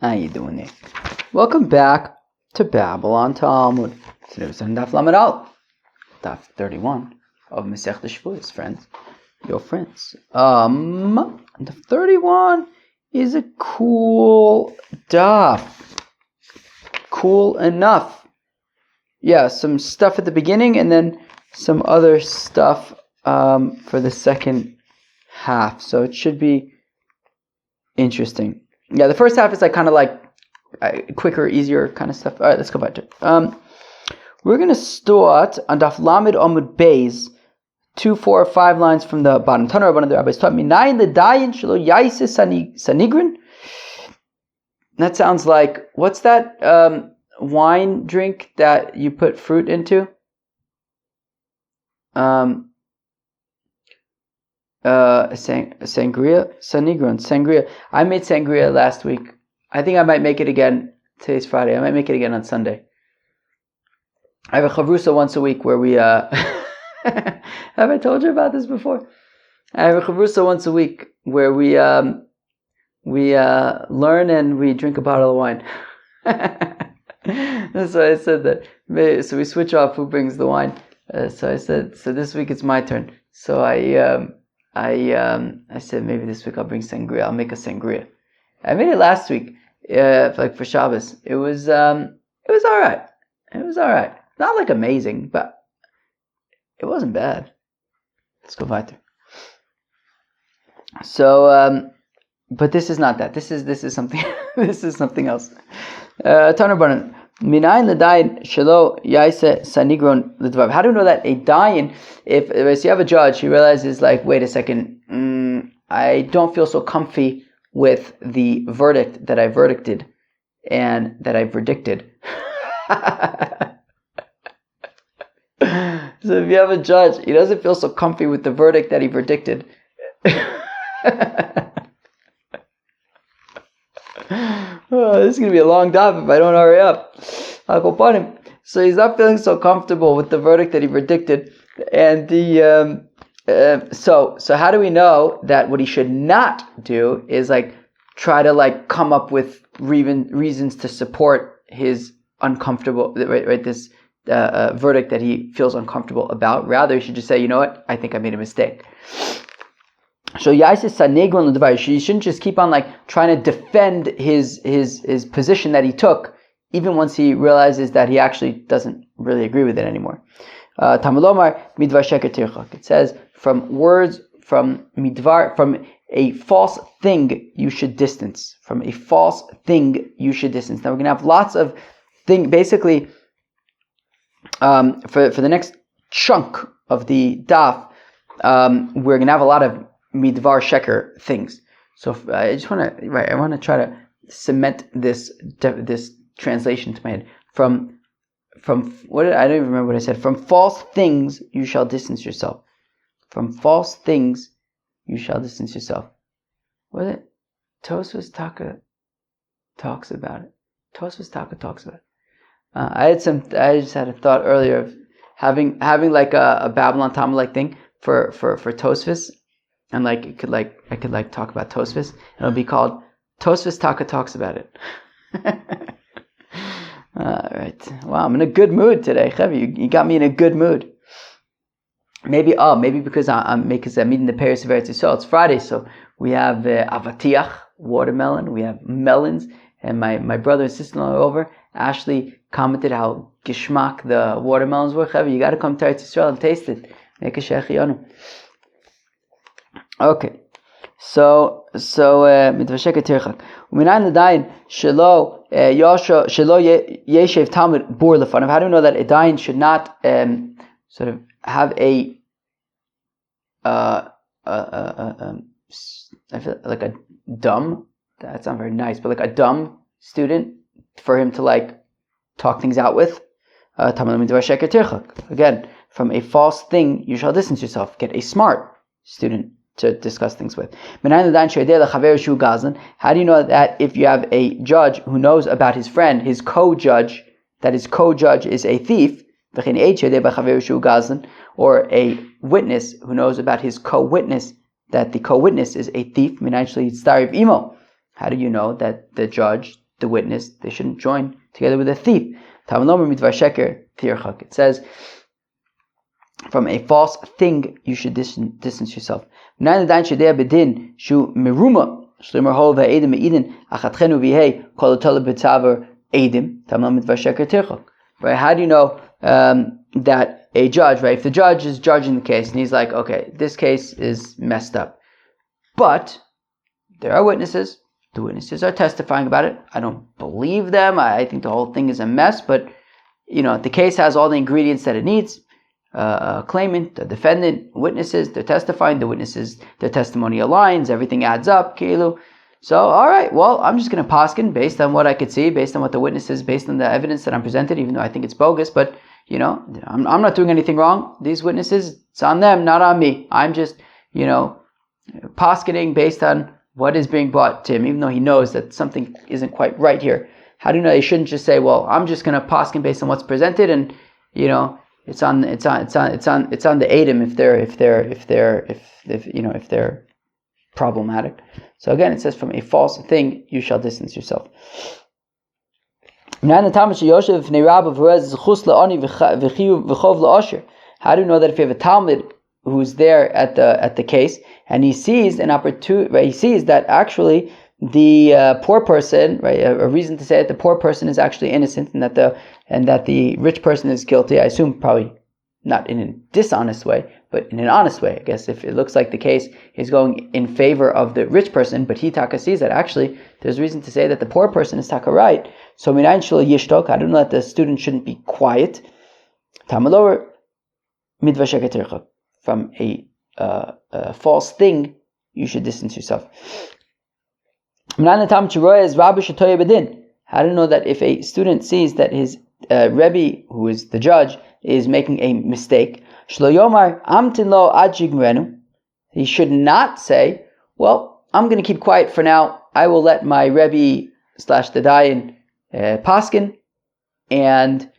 How you doing there? Welcome back to Babylon Talmud. Today we're on Daf Lamed Aleph, Daf 31 of Masechta Shevuos, friends. Your friends. Daf 31 is a cool daf. Cool enough. Yeah, some stuff at the beginning and then some other stuff for the second half. So it should be interesting. Yeah, the first half is kind of quicker, easier kind of stuff. All right, let's go back to it. We're going to start on Daf Lamed Amud Beis, 2, 4, 5 lines from the bottom. Taner one of the rabbis taught me, Nayin L'dayin Shelo Yaisis Sanigrin. That sounds like, what's that wine drink that you put fruit into? Sangria. I made sangria last week. I think I might make it again. Today's Friday. I might make it again on Sunday. I have a chavrusa once a week where we have I told you about this before? I have a chavrusa once a week where we learn and we drink a bottle of wine. That's why I said that. So we switch off who brings the wine. So I said, so this week it's my turn. So I said maybe this week I'll bring sangria. I'll make a sangria. I made it last week, for Shabbos. It was all right. It was all right. Not amazing, but it wasn't bad. Let's go weiter. So, but this is not that. This is something. This is something else. Taner Baran. Minayin l'dayin shelo yaise sanigron l'dvav. How do we know that a dayin, if you have a judge, he realizes wait a second, I don't feel so comfy with the verdict that I verdicted and that I verdicted. So if you have a judge, he doesn't feel so comfy with the verdict that he verdicted. Oh, this is going to be a long daf if I don't hurry up. I'll go upon him. So he's not feeling so comfortable with the verdict that he predicted. And so how do we know that what he should not do is try to come up with reasons to support his uncomfortable, this verdict that he feels uncomfortable about? Rather, he should just say, you know what, I think I made a mistake. So you shouldn't just keep on trying to defend his position that he took, even once he realizes that he actually doesn't really agree with it anymore. It says from words, from midvar, from a false thing you should distance. From a false thing you should distance. Now we're going to have lots of things. Basically, for the next chunk of the daf, we're going to have a lot of midvar sheker things. So I want to try to cement this translation to my head. From what I don't even remember what I said. From false things you shall distance yourself. From false things you shall distance yourself. What is it? Tosfos Taka talks about it. Tosfos Taka talks about it. I just had a thought earlier of having a Babylon Talmud thing for Tosfos. And I could talk about Tosfos, and it'll be called Tosfos Taka Talks About It. All right. Wow, I'm in a good mood today, Chavi. You got me in a good mood. Maybe because I'm eating the Paris of Eretz Yisrael. It's Friday, so we have avatiach, watermelon. We have melons, and my brother and sister-in-law are over. Ashley commented how gishmak the watermelons were. Chavi, you got to come to Eretz Yisrael and taste it. Make a shechiyanu. Okay, so mitavashek tirchak. Uminayin l'dayin shelo yeshev talmud bor lefanav. How do we know that a dayin should not sort of have I feel like a dumb. That's not very nice, but a dumb student for him to talk things out with. Again, from a false thing you shall distance yourself. Get a smart student to discuss things with. How do you know that if you have a judge who knows about his friend, his co-judge, that his co-judge is a thief, or a witness who knows about his co-witness, that the co-witness is a thief? How do you know that the judge the witness. They shouldn't join together with a thief. It says, from a false thing you should distance yourself. Right? How do you know that a judge, right? If the judge is judging the case and he's like, okay, this case is messed up, but there are witnesses. The witnesses are testifying about it. I don't believe them. I think the whole thing is a mess, but the case has all the ingredients that it needs. Claimant, the defendant, witnesses, they're testifying. The witnesses, their testimony aligns. Everything adds up. Kilu. So, all right, well, I'm just going to paskin based on what I could see, based on what the witnesses, based on the evidence that I'm presented, even though I think it's bogus. But, I'm not doing anything wrong. These witnesses, it's on them, not on me. I'm just, paskening based on what is being brought to him, even though he knows that something isn't quite right here. How do you know they shouldn't just say, well, I'm just going to paskin based on what's presented, and it's on the Adam if they're problematic. So again, it says, from a false thing you shall distance yourself. How do you know that if you have a Talmud who's there at the case and he sees an opportunity, right? He sees that actually the poor person, right? A reason to say that the poor person is actually innocent and that the rich person is guilty. I assume probably not in a dishonest way, but in an honest way. I guess if it looks like the case is going in favor of the rich person, but he taka sees that actually there's reason to say that the poor person is taka right. So minayin shelo yishtok. I don't know that the student shouldn't be quiet. Tamalower midvashek. From a false thing, you should distance yourself. How do you know that if a student sees that his Rebbe, who is the judge, is making a mistake, he should not say, well, I'm going to keep quiet for now. I will let my Rebbe / the Dayan paskin, and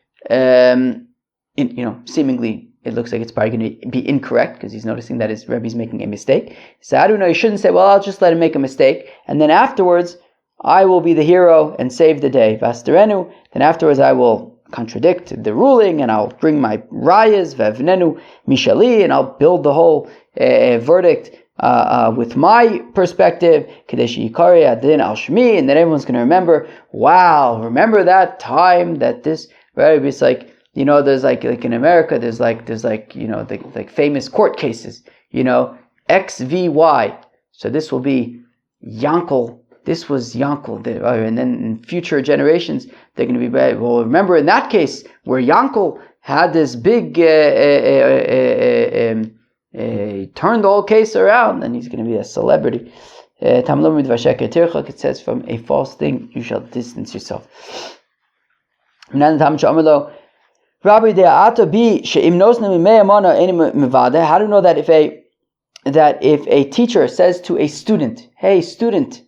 seemingly it looks like it's probably going to be incorrect because he's noticing that his Rebbe's making a mistake. So how do we know? You shouldn't say, well, I'll just let him make a mistake, and then afterwards I will be the hero and save the day. Vasterenu. Then afterwards I will contradict the ruling and I'll bring my rayas, vevnenu mishali, and I'll build the whole verdict with my perspective, kadeshi yikari adin al shmi, and then everyone's going to remember, wow, remember that time that this, right? It's like, there's like in America, there's the famous court cases, X v Y. So this will be Yankel. This was Yankel, and then in future generations they're going to be bad. Well, remember in that case where Yankel had this big turned the whole case around, and he's going to be a celebrity. It says, from a false thing you shall distance yourself. How do you know that if a teacher says to a student, hey student,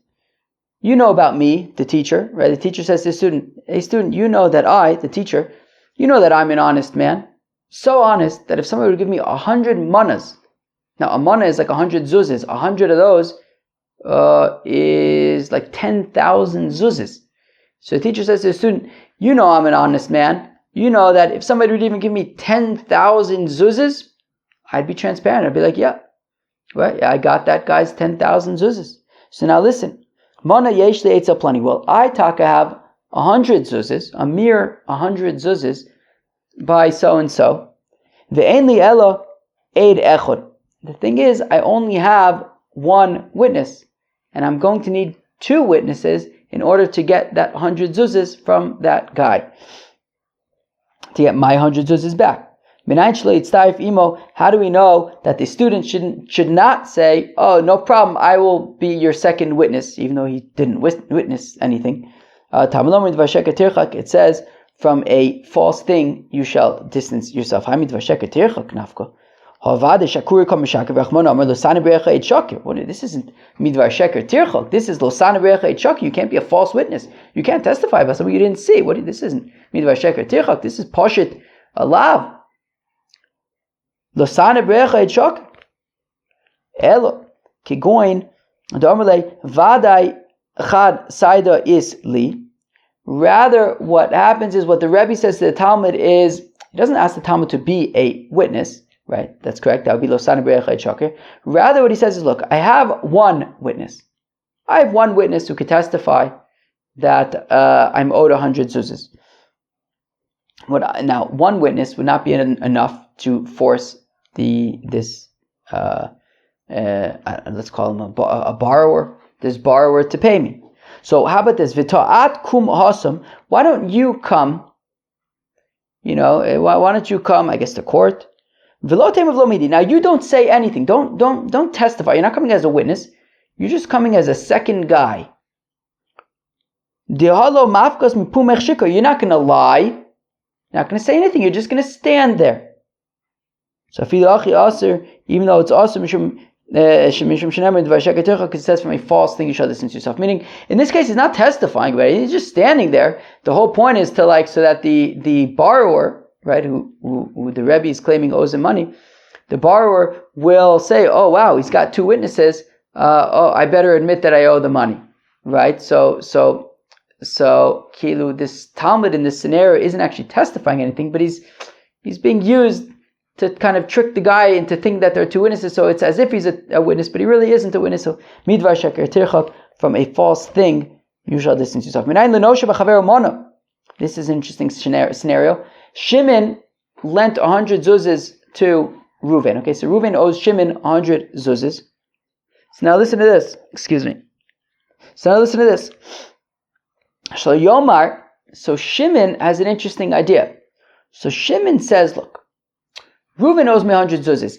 you know about me, the teacher, right? The teacher says to the student, hey student, you know that I, the teacher, you know that I'm an honest man. So honest that if somebody would give me 100 manas, now a mana is like 100 zuzes, 100 of those is like 10,000 zuzes. So the teacher says to the student, you know I'm an honest man. You know that if somebody would even give me 10,000 zuzes, I'd be transparent. I'd be like, yeah, right, I got that guy's 10,000 zuzes. So now listen, mana yesh le'etzel plani. Well, I taka have 100 zuzes, a mere 100 zuzes by so and so. Ve'en li ela eid echad. The thing is, I only have one witness, and I'm going to need 2 witnesses in order to get that 100 zuzes from that guy, to get my 100 zuzes back. How do we know that the student should not say, oh, no problem, I will be your second witness, even though he didn't witness anything? It says, from a false thing you shall distance yourself. This isn't midvar sheker tirchok. This is losana berecha etchok. You can't be a false witness. You can't testify about something you didn't see. This isn't midvar sheker tirchok. This is poshit alav. Losana berecha etchok. Elo kigoin. Dormele vadai chad saida is li. Rather, what happens is what the Rebbe says to the Talmud is, he doesn't ask the Talmud to be a witness, right? That's correct. That would be Losana B'Rechai Shakir. Rather, what he says is, look, I have one witness. I have one witness who could testify that I'm owed 100 zuzas. Now, one witness would not be enough to force let's call him a borrower, this borrower to pay me. So how about this? V'ta'at kum hasam. Why don't you come? Why don't you come? I guess to court. V'lo of lo midi. Now you don't say anything. Don't testify. You're not coming as a witness. You're just coming as a second guy. You're not going to lie. You're not going to say anything. You're just going to stand there. So even though it's awesome, because it says from a false thing you shall distance yourself. Meaning, in this case, he's not testifying about it. He's just standing there. The whole point is to so that the borrower, right, who the Rebbe is claiming owes him money, the borrower will say, "Oh wow, he's got two witnesses. I better admit that I owe the money." Right? So Kilu, this Talmud in this scenario isn't actually testifying anything, but he's being used to kind of trick the guy into thinking that there are two witnesses. So it's as if he's a witness, but he really isn't a witness. So midvar sheker tirchak, from a false thing, you shall distance yourself. This is an interesting scenario. Shimon lent 100 zuzes to Reuven. Okay, so Reuven owes Shimon 100 zuzes. So now listen to this. Shal Yomar. So Shimon has an interesting idea. So Shimon says, look, Reuven owes me 100 zuzes.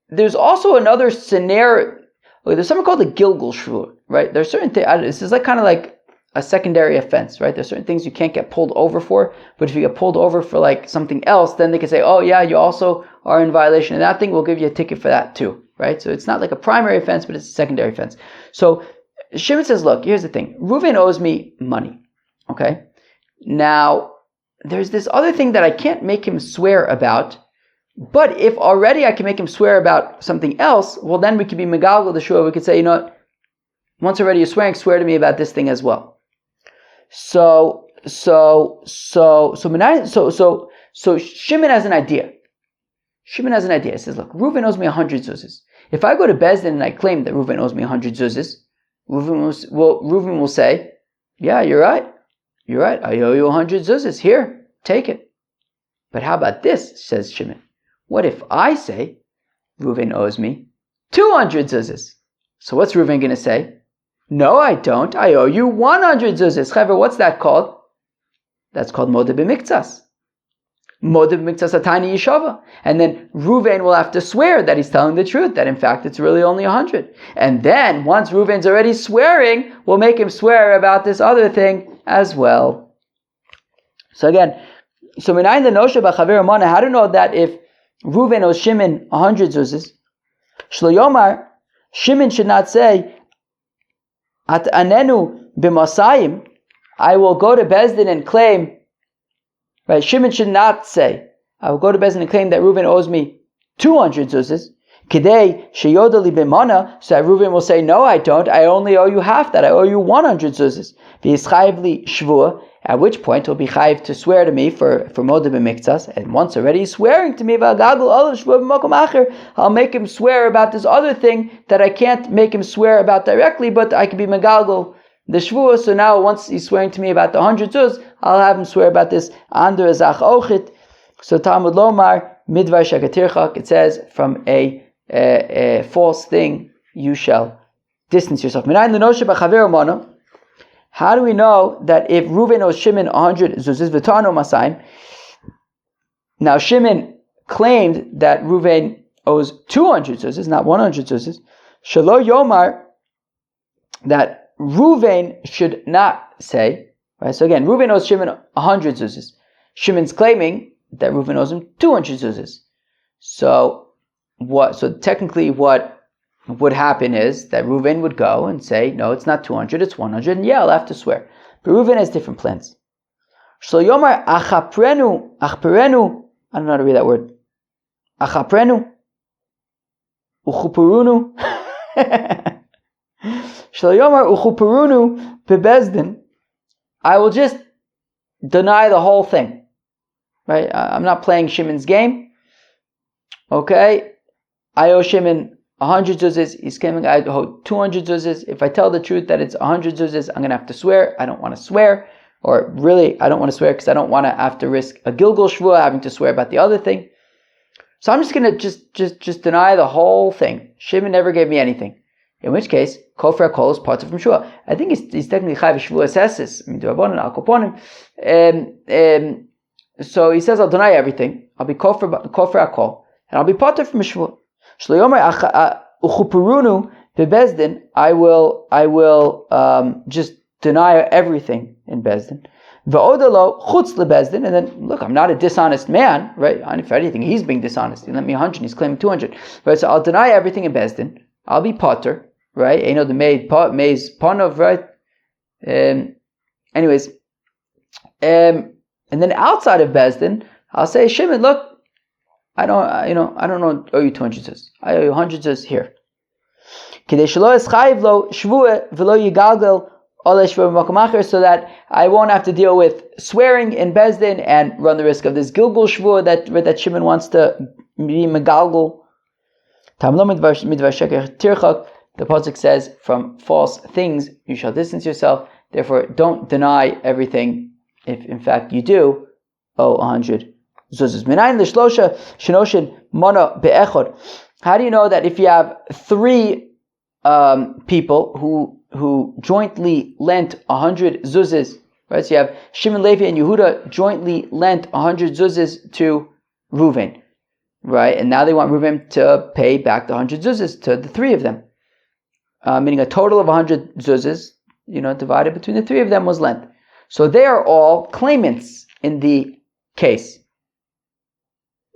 There's also another scenario. There's something called the Gilgul Shvur, right? There's certain things. This is kind of like a secondary offense, right? There's certain things you can't get pulled over for, but if you get pulled over for something else, then they can say, oh yeah, you also are in violation of that thing. We'll give you a ticket for that too, right? So it's not like a primary offense, but it's a secondary offense. So Shimon says, look, here's the thing. Reuven owes me money, okay? Now, there's this other thing that I can't make him swear about. But if already I can make him swear about something else, well then we could be megalgal the shua. We could say, once already you're swearing, swear to me about this thing as well. So Shimon has an idea. He says, look, Reuven owes me 100 zuzes. If I go to Bezdin and I claim that Reuven owes me 100 zuzes, Reuven will say, yeah, you're right. I owe you 100 zuzes. Here, take it. But how about this, says Shimon? What if I say, Reuven owes me 200 zuzes? So what's Reuven going to say? No, I don't. I owe you 100 zuzes. Chaver, what's that called? That's called Modeh B'Miktsas. Modeh B'Miktsas Atani Yishava. And then Reuven will have to swear that he's telling the truth, that in fact it's really only 100. And then, once Reuven's already swearing, we'll make him swear about this other thing as well. So again, Minayin the Nosha B'Chaver Amana, how to know that if Reuven owes Shimon 100 zuzes, Shlo Yomar, Shimon should not say, At anenu b'masayim, I will go to Bezdin and claim, right? Shimon should not say, I will go to Bezdin and claim that Reuven owes me 200 zuzes. Kidei sheyodali b'mana, so that Reuven will say, no, I don't. I only owe you half that. I owe you 100 zuzes. V'yischayv li shvua, at which point he'll be chayiv to swear to me for Modeh B'Miktsas, and once already he's swearing to me, I'll make him swear about this other thing that I can't make him swear about directly, but I can be megalgal the Shevuos. So now once he's swearing to me about the 100 zuz, I'll have him swear about this under Zach Ochit. So Talmud Lomar Midvar Shakatirchak, it says from a false thing you shall distance yourself. How do we know that if Reuven owes Shimon 100 zuzis, v'tano masayim? Now Shimon claimed that Reuven owes 200 zuzis, not 100 zuzis. Shelo Yomar, that Reuven should not say, right? So again, Reuven owes Shimon 100 zuzis. Shimon's claiming that Reuven owes him 200 zuzis. So technically what would happen is that Reuven would go and say, no, it's not 200, it's 100, and yeah, I'll have to swear. But Reuven has different plans. Shlo Yomar achperenu, I don't know how to read that word. Achaprenu, uchupurunu. Shlo Yomar uchupurunu bebezdin. I will just deny the whole thing. Right? I'm not playing Shimon's game. Okay? I owe Shimon 100 zuzis. He's claiming I owe 200 zuzis. If I tell the truth that it's 100 zuzis, I'm going to have to swear. I don't want to swear. Or really, I don't want to swear because I don't want to have to risk a Gilgul Shvuah, having to swear about the other thing. So I'm just going to just deny the whole thing. Shimon never gave me anything. In which case, Kofar Kol is part of from Shua. I think he's technically Chayv Shevuos Eses. So he says, I'll deny everything. I'll be Kofar Kol. And I'll be part from Shua. Shloyomer Uchupurunu Bebezdin. I will just deny everything in Bezdin. V'odalo chutz lebezdin, and then look, I'm not a dishonest man, right? If anything, he's being dishonest. He lent me 100, he's claiming 200, right? So I'll deny everything in Bezdin. I'll be potter, right? You know the maid panov, right? Anyways, and then outside of Bezdin, I'll say, Shimon, look, I don't owe you 200 zuz. I owe you 100 zuz here. Kidei shelo eschayiv lo shvuah v'lo yigalgel. So that I won't have to deal with swearing in Bezdin and run the risk of this Gilgul Shvuah that Shimon wants to be Megalgul. The pasuk says, from false things you shall distance yourself. Therefore, don't deny everything if in fact you do owe 100 zuzas. How do you know that if you have 3 people who jointly lent 100 zuzas, right? So you have Shimon, Levi, and Yehuda jointly lent 100 zuzas to Reuven, right? And now they want Reuven to pay back the 100 zuzas to the 3 of them, meaning a total of 100 zuzas, divided between the 3 of them was lent. So they are all claimants in the case.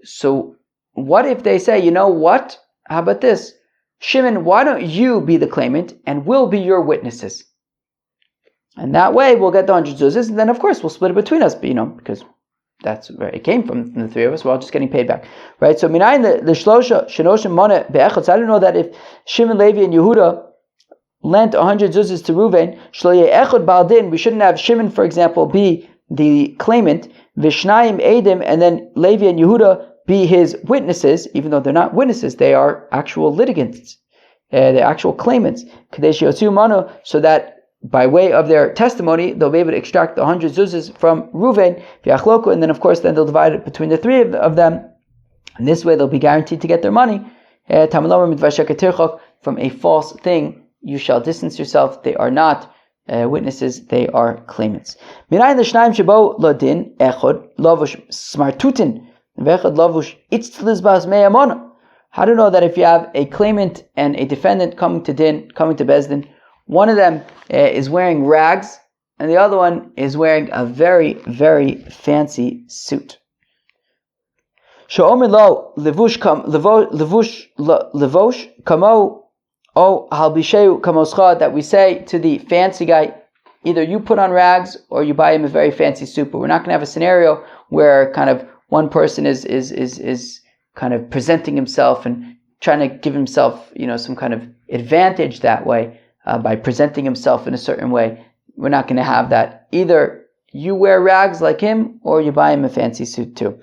So what if they say, you know what? How about this? Shimon, why don't you be the claimant and we'll be your witnesses? And that way we'll get the 100 zuzas, and then of course we'll split it between us, because that's where it came from the 3 of us. We're all just getting paid back. Right? So minayin the shlosha shenoshim mana be'echad. So I don't know that if Shimon, Levi, and Yehuda lent 100 zuzas to Reuven, shlo echad baldin, we shouldn't have Shimon, for example, be the claimant, vishnayim edim, and then Levi and Yehuda be his witnesses, even though they're not witnesses, they are actual litigants, they're actual claimants. So that by way of their testimony, they'll be able to extract the 100 zuzas from Reuven, and then of course they'll divide it between the 3 of them. And this way they'll be guaranteed to get their money. From a false thing, you shall distance yourself. They are not witnesses, they are claimants. How do you know that if you have a claimant and a defendant coming to Bezdin, one of them is wearing rags and the other one is wearing a very, very fancy suit? That we say to the fancy guy, either you put on rags or you buy him a very fancy suit. But we're not going to have a scenario where kind of one person is kind of presenting himself and trying to give himself, some kind of advantage that way by presenting himself in a certain way. We're not going to have that. Either you wear rags like him or you buy him a fancy suit too.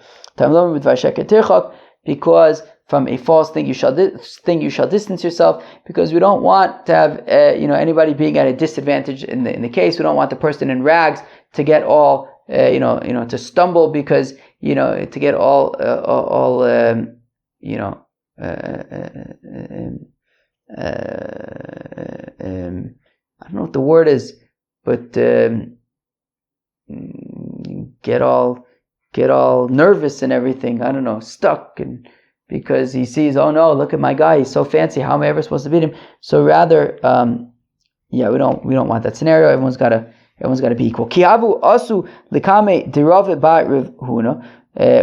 Because from a false thing you shall distance yourself, because we don't want to have anybody being at a disadvantage in the case. We don't want the person in rags to get all to stumble because to get all I don't know what the word is, but get all nervous and everything. I don't know, stuck, and because he sees, oh no, look at my guy, he's so fancy. How am I ever supposed to beat him? So rather, we don't want that scenario. Everyone's got to be equal. Kiavu asu likame dirave by Rav Huna.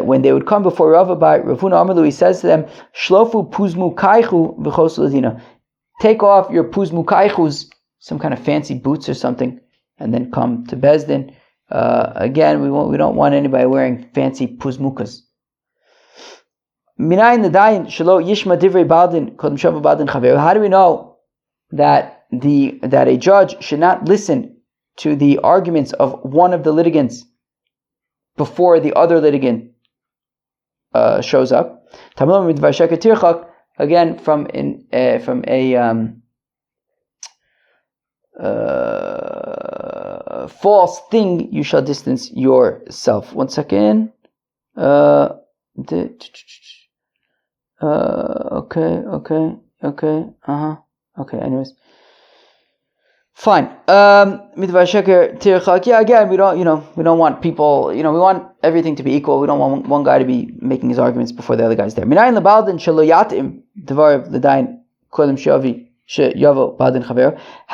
When they would come before Rava by Rav Huna Amalu, he says to them, Shlofu puzmu kaichu v'chos ladina. Take off your puzmu kaichus, some kind of fancy boots or something, and then come to Bezdin. Again, we don't want anybody wearing fancy puzmukas. Minayin nadayin shelo yishma divrei baldin kodem shava baldin chaver. How do we know that a judge should not listen to the arguments of one of the litigants before the other litigant shows up. Again, from a false thing, you shall distance yourself. One second. Okay, anyways. Fine. Yeah, again, we don't want people, we want everything to be equal. We don't want one guy to be making his arguments before the other guy's there. How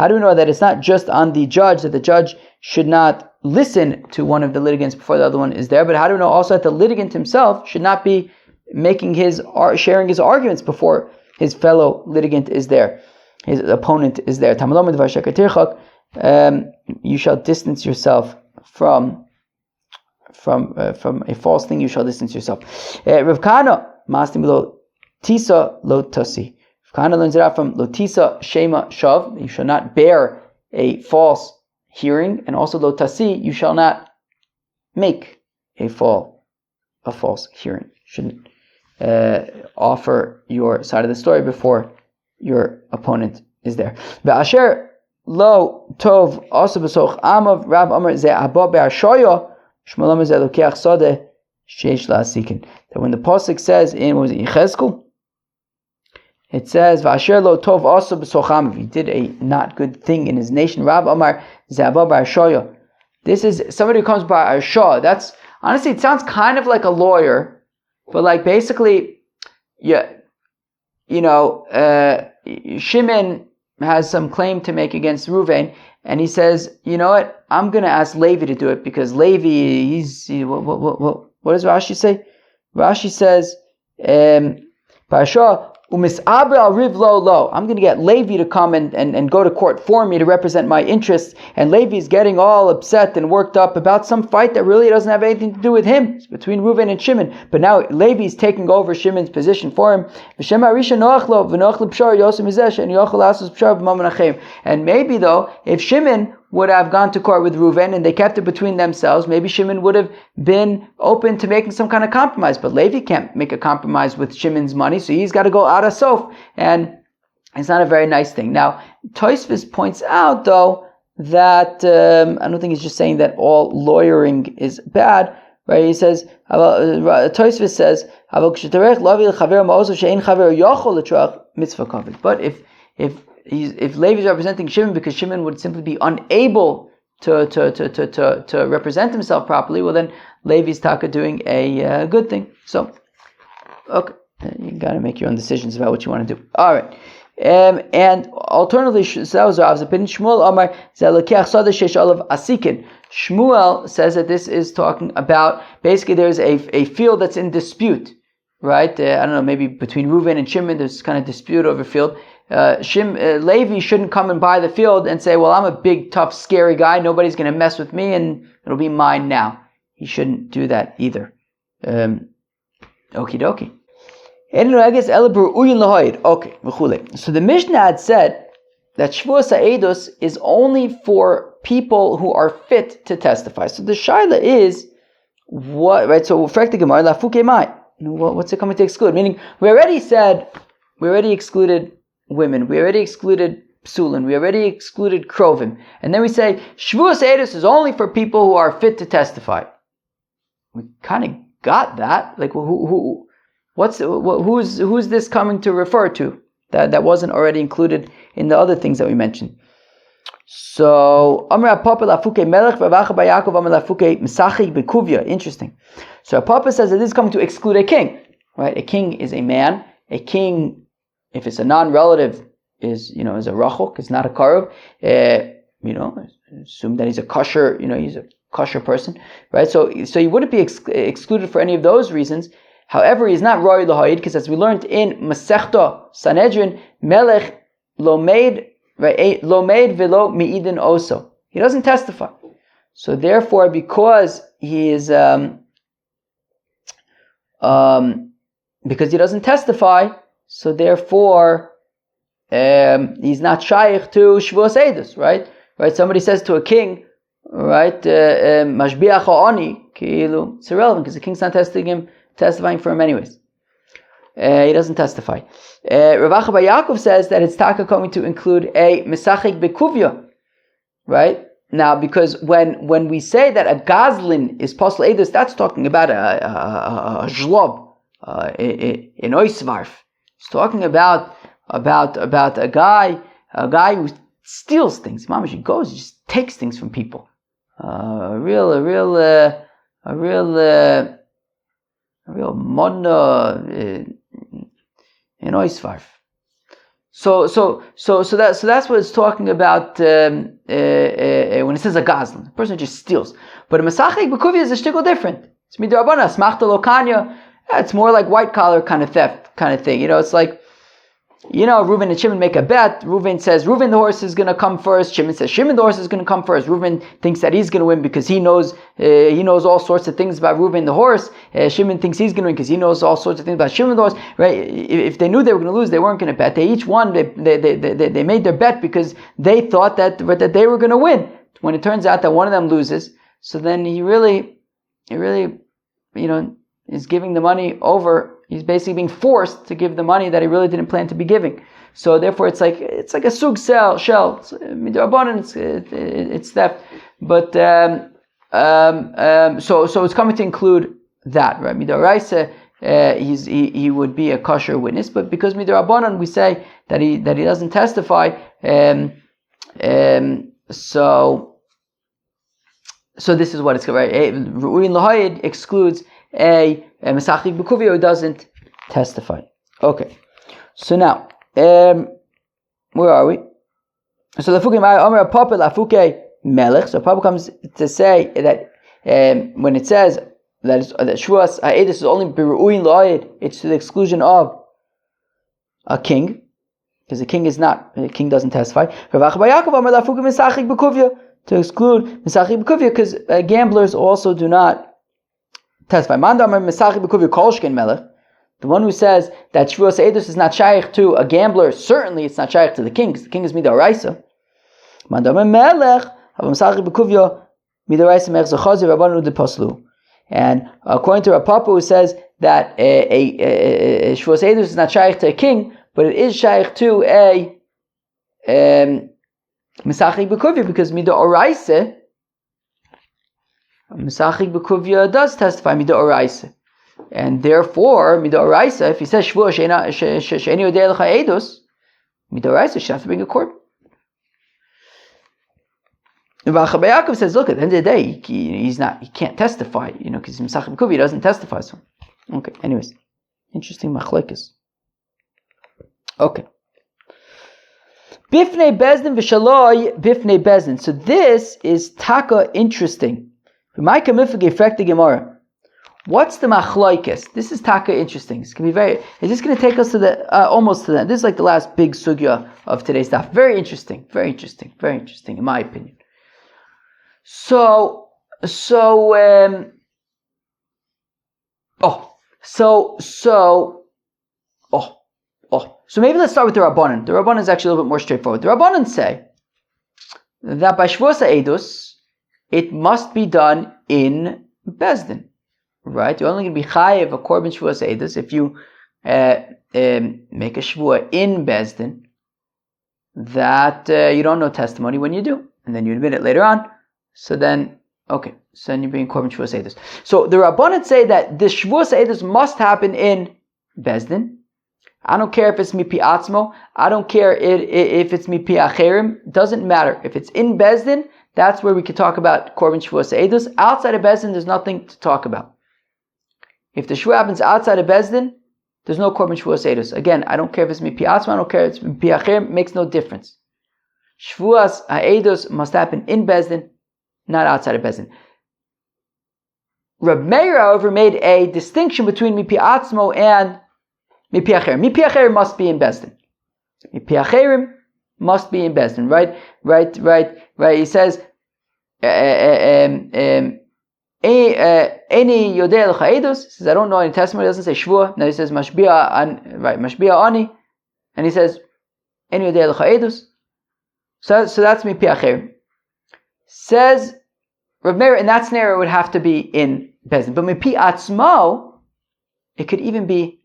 do we know that it's not just on the judge, that the judge should not listen to one of the litigants before the other one is there, but how do we know also that the litigant himself should not be sharing his arguments before his fellow litigant is there, his opponent is there? You shall distance yourself from a false thing. You shall distance yourself. Rav Kahana, mastim lo tisa lo tasi. Rav Kahana learns it out from lo tisa shema shav. You shall not bear a false hearing, and also lo tasi. You shall not make a false hearing. You shouldn't offer your side of the story before your opponent is there. Ve'asher lo tov also b'soch amav Rab Amar ze abba be'ashoya shmalam ze lokeach sodeh sheish la'asikin. That when the pasuk says in Yechezkel, it says ve'asher lo tov also b'soch amav, he did a not good thing in his nation. Rab Amar ze abba be'ashoya. This is somebody who comes by Ashah. That's honestly, it sounds kind of like a lawyer. But like basically, Shimon has some claim to make against Reuven, and he says, you know what, I'm going to ask Levi to do it, because Levi, what does Rashi say? Rashi says, Parashah, I'm going to get Levi to come and go to court for me to represent my interests, and Levi is getting all upset and worked up about some fight that really doesn't have anything to do with him. It's between Reuven and Shimon, but now Levi is taking over Shimon's position for him. And maybe though, if Shimon would have gone to court with Reuven and they kept it between themselves, maybe Shimon would have been open to making some kind of compromise. But Levi can't make a compromise with Shimon's money, so he's got to go out of sof, and it's not a very nice thing. Now, Tosfos points out though that I don't think he's just saying that all lawyering is bad, right? He says, Tosfos says, but if Levi is representing Shimon because Shimon would simply be unable to represent himself properly, well then Levi's taka doing a good thing. So, okay, you got to make your own decisions about what you want to do. All right, and alternatively, so that was Rav's opinion. Shmuel Amar zelakiach sada sheish olav asikin. Shmuel says that this is talking about basically there's a field that's in dispute, right? I don't know, maybe between Reuven and Shimon, there's kind of dispute over field. Levi shouldn't come and buy the field and say, well, I'm a big, tough, scary guy, nobody's going to mess with me and it'll be mine now. He shouldn't do that either. Okie dokie. Okay, so the Mishnah had said that Shevuos HaEdus is only for people who are fit to testify. So the shaila is, what, right? So, what's it coming to exclude? Meaning, we already excluded women, we already excluded psulin, we already excluded krovim, and then we say Shevuos HaEdus is only for people who are fit to testify. We kind of got that. Like, who's this coming to refer to? That wasn't already included in the other things that we mentioned. So, interesting. So, Papa says that this is coming to exclude a king, right? A king is a man. A king, if it's a non-relative, is a rachok, it's not a karov. Assume that he's a kosher, he's a kosher person, right? So he wouldn't be excluded for any of those reasons. However, he's not roy l'ha'id, because as we learned in Masechta Sanhedrin, melech lomed velo mi'idin oso. He doesn't testify. So therefore, because he is because he doesn't testify, so therefore he's not shaykh to Shevuos HaEdus, right? Right? Somebody says to a king, right, mashbiach ha'ani, It's irrelevant because the king's not testifying for him anyways. He doesn't testify. Rav Acha bar Yaakov says that it's taka going to include a mesachik bekuvya, right? Now, because when we say that a gazlin is posel edus, that's talking about a zlob, an oisvarf. It's talking about a guy who steals things. Mamash, he goes, he just takes things from people. A real modna in oisvarf. So that's what it's talking about when it says a gazlan. A person just steals. But a masachik b'kuvia is a shtickle different. It's midrabana, smachta lokanya. It's more like white collar kind of theft kind of thing. It's like, Reuven and Shimon make a bet. Reuven says Reuven the horse is going to come first. Shimon says Shimon the horse is going to come first. Reuven thinks that he's going to win because he knows all sorts of things about Reuven the horse. Shimon thinks he's going to win because he knows all sorts of things about Shimon the horse. Right? If they knew they were going to lose, they weren't going to bet. They each won. They made their bet because they thought that they were going to win. When it turns out that one of them loses, so then he really, is giving the money over. He's basically being forced to give the money that he really didn't plan to be giving. So therefore, it's like a sug shell. It's theft. But so it's coming to include that, right? Midoraisa, he would be a kosher witness, but because midorabanan we say that he doesn't testify. So this is what it's right. Ru'in lahayid excludes a mesachik b'kuvia who doesn't testify. Okay, so now where are we? So the fukim Omer Papa lafuke melech. So Papa comes to say that when it says that Shevuos ha'edus is only b'ru'in lahayid, it's to the exclusion of a king, because the king doesn't testify. Rav Acha bar Yaakov Omer lafuke mesachik b'kuvia, to exclude mesachik b'kuvia because gamblers also do not testify. The one who says that Shevuos Edus is not shaykh to a gambler, certainly it's not shaykh to the king, because the king is midoraisa. And according to Rav Papa, who says that a Shevuos Edus is not shaykh to a king, but it is shaykh to a mesachik b'kuvya, because midoraisa, Mesachik b'kuvya does testify midoraisa, and therefore midoraisa, if he says Shevuos she'eni yodei lecha edus, midoraisa should have to bring a korban. Rav Acha bar Yaakov says, look, at the end of the day, he can't testify, because Mesachik b'kuvya he doesn't testify. So, okay. Anyways, interesting machlokes. Okay. Bifnei bezdin v'shaloi bifnei bezdin. So this is taka interesting. What's the machlokes? This is taka interesting. It's going to be is this going to take us to the almost to the end? This is like the last big sugya of today's stuff. Very interesting in my opinion. So maybe let's start with the Rabbanan. The Rabbanan is actually a little bit more straightforward. The Rabbanan say that by Shevuos ha'edus it must be done in Bezdin, right? You're only going to be chayiv a korban Shevuos ha'edus if you make a shvua in Bezdin that you don't know testimony when you do, and then you admit it later on. So then you're being korban Shevuos ha'edus. So the Rabbanan say that the Shevuos ha'edus must happen in Bezdin. I don't care if it's mipi atzmo. I don't care if it's mipi acherim. Doesn't matter. If it's in Bezdin, that's where we could talk about korban Shevuos ha'edus. Outside of Bezdin, there's nothing to talk about. If the shvua happens outside of Bezdin, there's no korban Shevuos ha'edus. Again, I don't care if it's mipi atzmo. I don't care if it's mipi acherim. Makes no difference. Shevuos ha'edus must happen in Bezdin, not outside of Bezdin. Reb Meir, however, made a distinction between mipi atzmo and mipi acherim. Mipi acherim must be in Bezdin. Mipi acherim must be in Bezdin, right? He says, "Any yodei lecha edus." He says, "I don't know any testimony." He doesn't say shvua. Now he says mashbia ani, and he says, "Any yodei lecha edus." So that's mipi acherim. Says Rav Meir, in that scenario, it would have to be in Bezdin. But mipi atzmo, it could even be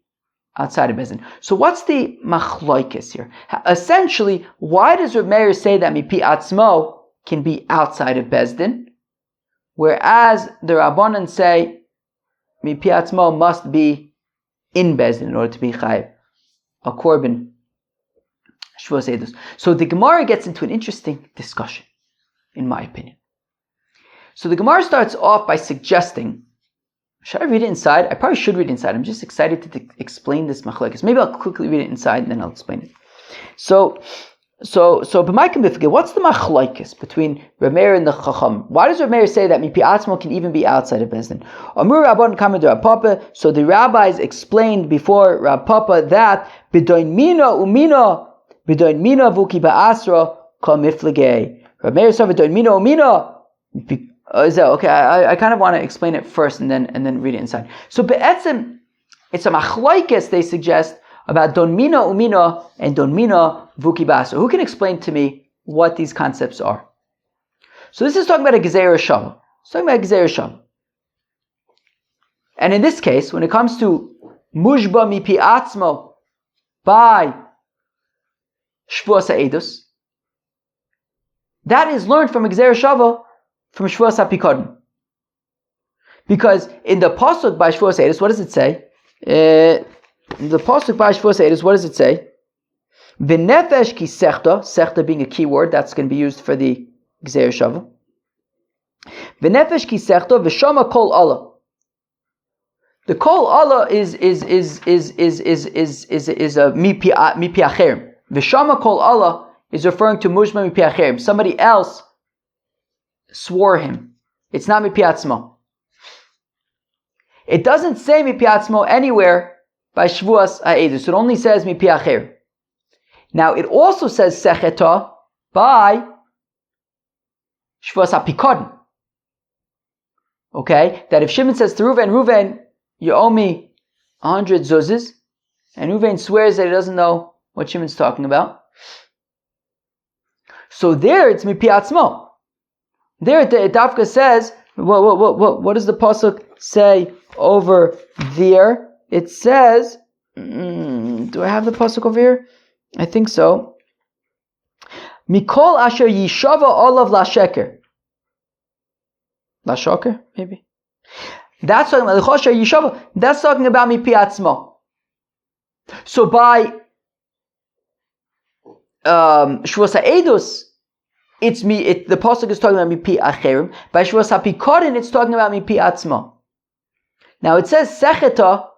outside of Bezdin. So what's the machloikis here? Essentially, why does Rav Meir say that mipi atzmo can be outside of Bezdin, whereas the Rabbanan say mipi atzmo must be in Bezdin in order to be chayiv a korban Shevuos Eidos? So the Gemara gets into an interesting discussion, in my opinion. So the Gemara starts off by suggesting, should I read it inside? I probably should read it inside. I'm just excited to explain this machlokes. Maybe I'll quickly read it inside and then I'll explain it. So, what's the machlokes between Rav Meir and the Chacham? Why does Rav Meir say that mipi atzmo can even be outside of Bezdin? Amur Rabban Kamed Rav Papa. So the rabbis explained before Rav Papa that b'doin mina vuki ba'asra kol miflegei. Rav Meir said b'doin mina umina. Is that okay? I kind of want to explain it first and then read it inside. So be'etzim, it's a machlokes they suggest about don mina umina and don mina vuki ba'asra. Who can explain to me what these concepts are? So this is talking about a gezeira shava. It's talking about a gezeira shava. And in this case, when it comes to mushba mipi atzmo by Shevuos Eidos, that is learned from a gezeira shava from Shevuos HaPikadon. Because in the pasuk by Shevuos Eidos, what does it say? In the pasuk by Shevuos Eidos, what does it say? V'nefesh ki sechta being a key word, that's going to be used for the gezeira shava. V'nefesh ki sechta v'shama kol Allah. The kol Allah is a mipi acherim. V'shama kol Allah is referring to mushma mipi acherim. Somebody else swore him. It's not mipi atzmo. It doesn't say mipi atzmo anywhere by Shevuos Eidos. It only says mipi acher. Now it also says secheta by Shevuos HaPikadon. Okay, that if Shimon says to Reuven, you owe me 100 zuzes, and Reuven swears that he doesn't know what Shimon's talking about. So there it's mipi atzmo. There, the Dafka says, what does the pasuk say over there? It says, do I have the pasuk over here? I think so. Mikol asher yishava olav lasheker. Lashoker, maybe? That's talking about l'chosher yishava. That's talking about mipi atzmo. So by Shevuos Eidos, the pasuk is talking about mipi acherim. By Shevuos HaPikadon, it's talking about mipi atzmo. Now it says secheta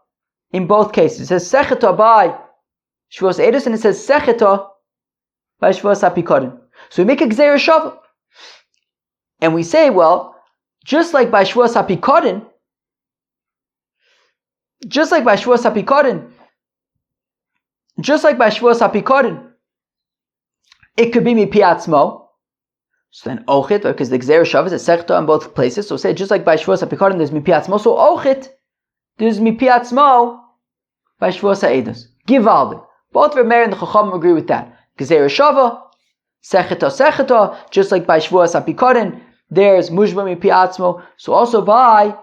in both cases. It says secheta by Shevuos Eidos and it says secheta by Shevuos HaPikadon. So we make a gezeira shava, and we say, well, just like by Shevuos HaPikadon, it could be mipi atzmo. So then ochit, because the gezeira shava is a sechta in both places. So say just like by Shevuos HaPikadon there's mipi atzmo, so ochit there's mipi atzmo by Shevuos Eidos. Givaldi. Both Rav Meir and the Chacham agree with that. Gezeira shava, sechta, just like by Shevuos HaPikadon there's mushba mipi atzmo. So also by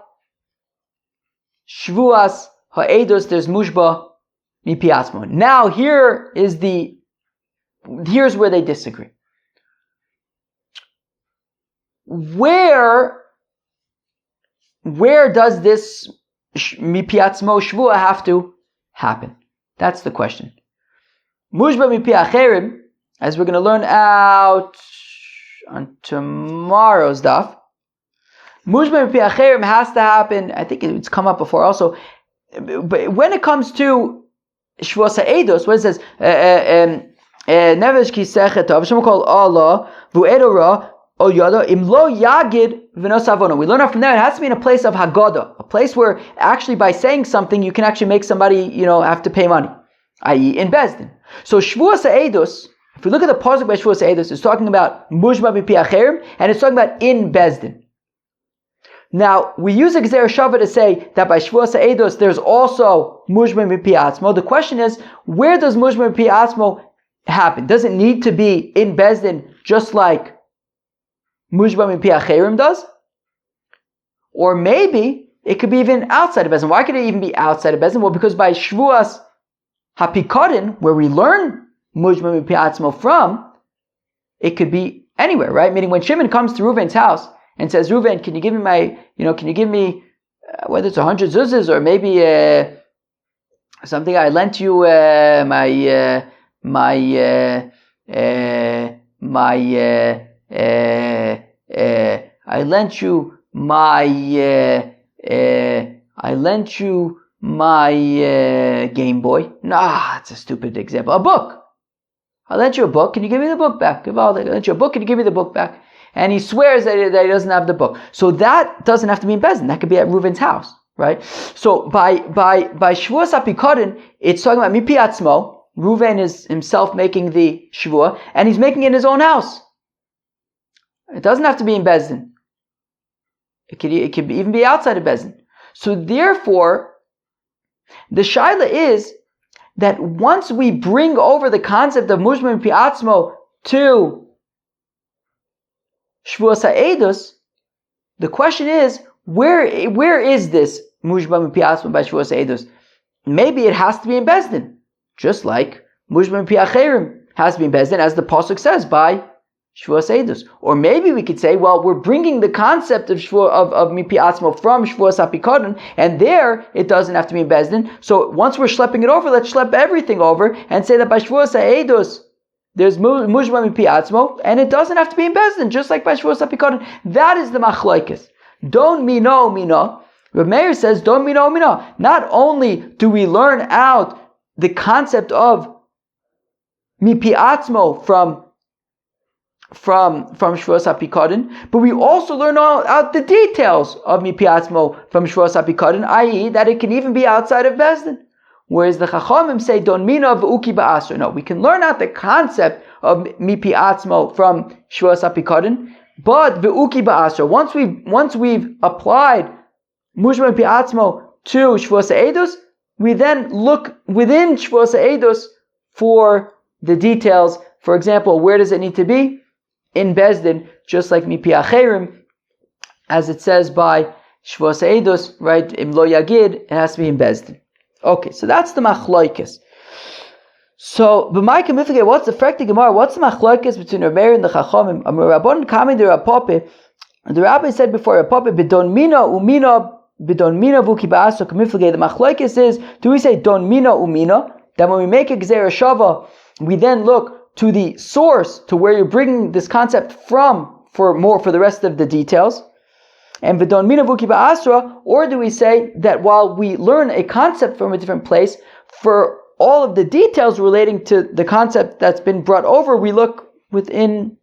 Shevuos Eidos there's mushba mipi atzmo. Now here's where they disagree. Where does this mipi atzmo shvua have to happen? That's the question. Mushba mipi acherim, as we're going to learn out on tomorrow's daf, mushba mipi acherim has to happen. I think it's come up before also. But when it comes to Shevuos Eidos, what it says, Nevesh ki secheta v'shem kol Allah v'edora. We learn out from there, it has to be in a place of Haggadah, a place where actually by saying something you can actually make somebody, have to pay money, i.e. in Bezdin. So Shevuos Eidos, if we look at the pasuk by Shevuos Eidos, it's talking about mushba mipi acherim, and it's talking about in Bezdin. Now, we use a gezeira shava to say that by Shevuos Eidos there's also mushba mipi atzmo. The question is, where does mushba mipi atzmo happen? Does it need to be in Bezdin just like mushba mipi acherim does? Or maybe it could be even outside of Bezdin. Why could it even be outside of Bezdin? Well, because by Shevuos HaPikadon, where we learn Mujma Mipi Atzmo from, it could be anywhere, right? Meaning when Shimon comes to Reuven's house and says, Reuven, can you give me whether it's 100 zuzas or maybe something I lent you, I lent you my Game Boy. Nah, it's a stupid example. A book. I lent you a book. Can you give me the book back? I lent you a book. Can you give me the book back? And he swears that he doesn't have the book. So that doesn't have to be in Bezdin. That could be at Reuven's house, right? So by Shevuos HaPikadon, it's talking about Mipi Atzmo. Reuven is himself making the Shavua, and he's making it in his own house. It doesn't have to be in Bezdin. It could even be outside of Bezdin. So therefore, the shaila is that once we bring over the concept of Mujma Mipi Atzmo to Shevuos HaEdus, the question is, where is this Mujma Mipi Atzmo by Shevuos HaEdus? Maybe it has to be in Bezdin, just like Mujma Mipi Acherim has to be in Bezdin, as the pasuk says by Shevuos HaEdus. Or maybe we could say, well, we're bringing the concept of Mipi Atzmo from Shevuos HaPikadon, and there it doesn't have to be in Bezdin. So once we're schlepping it over, let's schlep everything over and say that by Shevuos HaEdus there's Mujma Mipi Atzmo, and it doesn't have to be in Bezdin, just like by Shevuos HaPikadon. That is the machlokes. Don mino. Rav Meir says, Don mino. Not only do we learn out the concept of Mipi Atzmo from Shevuos HaPikadon, but we also learn out the details of Mipi Atzmo from Shevuos HaPikadon, i.e. that it can even be outside of Bezdin. Whereas the Chachamim say, Don mina v'uki ba'asr. No, we can learn out the concept of Mipi Atzmo from Shevuos HaPikadon, but v'uki ba'asr. Once we've applied Mujma Mipi Atzmo to Shevuos HaEdus, we then look within Shevuos HaEdus for the details. For example, where does it need to be? In Bezdin, just like Mipi Acherim, as it says by Shevuos HaEdus, right? Im lo yagid, it has to be in Bezdin. Okay, so that's the machlokes. So, what's the frekti Gemara? What's the machlokes between Rav Meir and the Chachamim? Rabbanon coming to Rav Papa. The rabbi said before Rav Papa, b'don mina umina, b'don mina v'uki ba'aso kamiflige. The machlokes is, do we say don mina umina? That when we make a gzera shava, we then look to the source, to where you're bringing this concept from, for the rest of the details. And v'don mina v'uki ba'asra, or do we say that while we learn a concept from a different place, for all of the details relating to the concept that's been brought over, we look within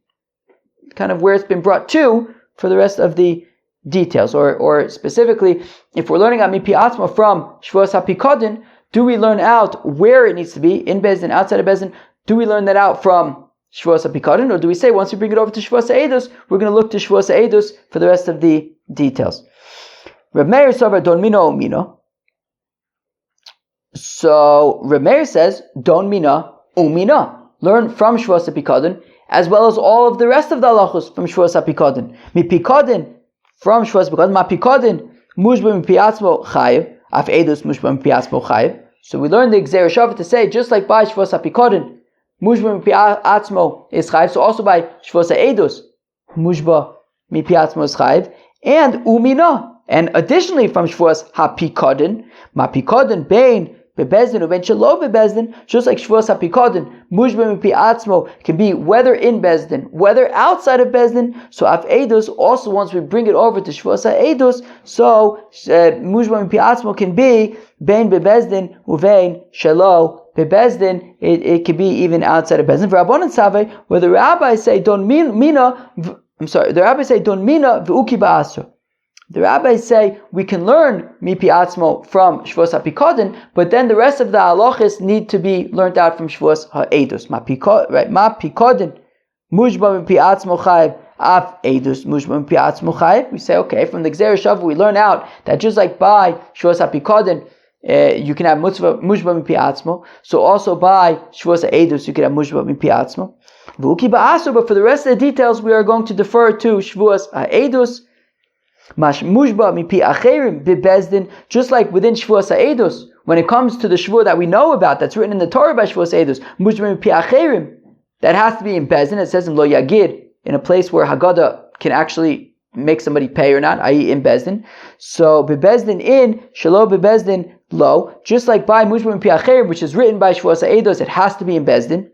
kind of where it's been brought to for the rest of the details. Or specifically, if we're learning Mipi Atzmo from Shevuos HaPikadon, do we learn out where it needs to be, in Bezdin, outside of Bezdin? Do we learn that out from Shevuos HaPikadon, or do we say once we bring it over to Shevuos HaEdus, we're going to look to Shevuos HaEdus for the rest of the details? Rav Meir says, Don mino umino. So Rav Meir says, Don mina umina. Learn from Shevuos HaPikadon, as well as all of the rest of the halachos from Shevuos HaPikadon. Mipikadon from Shevuos HaPikadon. Mapikadon mujba mipi atzmo chayiv. Af edus mujba mipi atzmo chayiv. So we learn the Gzera Shava to say, just like by Shevuos HaPikadon, Mujba Mipi Atzmo is chayiv, so also by Shevuos HaEdus, Mujba Mipi Atzmo is chayiv, and Umina. And additionally from Shevuos HaPikadon, Mapikadon Bein Bebezdin Uben Shelo Bebezdin, just like Shevuos HaPikadon, Mujba Mipi Atzmo can be whether in Bezdin, whether outside of Bezdin. So Af Edus, also once we bring it over to Shevuos HaEdus, so Mujba Mipi Atzmo can be Bein Bebezdin Uvein Shelo Bebezdin. It can be even outside of Bezdin. For Rabbanan Saveh, where the rabbis say Don mina, the rabbis say Don mina v'uki ba'asr. The rabbis say we can learn Mipi Atzmo from Shevuos HaPikadon, but then the rest of the halachos need to be learned out from Shevuos HaEdus. Mapikadon mujba Mipi Atzmo chayiv. Af edus mujba Mipi Atzmo chayiv. We say, okay, from the Gzera Shava we learn out that just like by Shevuos HaPikadon you can have mujba Mipi Atzmo, so also by Shevuos HaEdus you can have mujba Mipi Atzmo. V'uki ba'asr, but for the rest of the details we are going to defer to Shevuos HaEdus. Mashmushba mipi acherim bebezdin, just like within Shevuos Ha'edus, when it comes to the Shevuah that we know about, that's written in the Torah by Shevuos Ha'edus, mushba mipi acherim, that has to be in bezdin. It says in Lo Yagid, in a place where Haggadah can actually make somebody pay or not, i.e. in bezdin. So bebezdin in, shelo bebezdin lo, just like by mushba mipi acherim, which is written by Shevuos Ha'edus, it has to be in bezdin.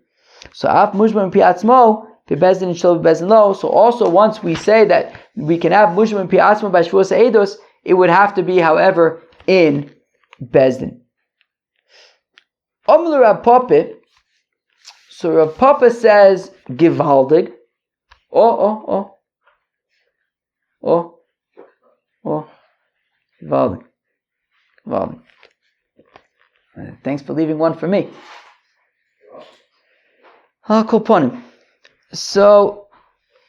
So af mushba mipi atzmo, bebezdin and shelo bebezdin lo. So also once we say that we can have mushba mipi atzmo by Shevuos Ha'edus, it would have to be, however, in bezdin. Omler Rav Papa. So Rav Papa says givaldig. Givaldig. Thanks for leaving one for me. Kolponim. So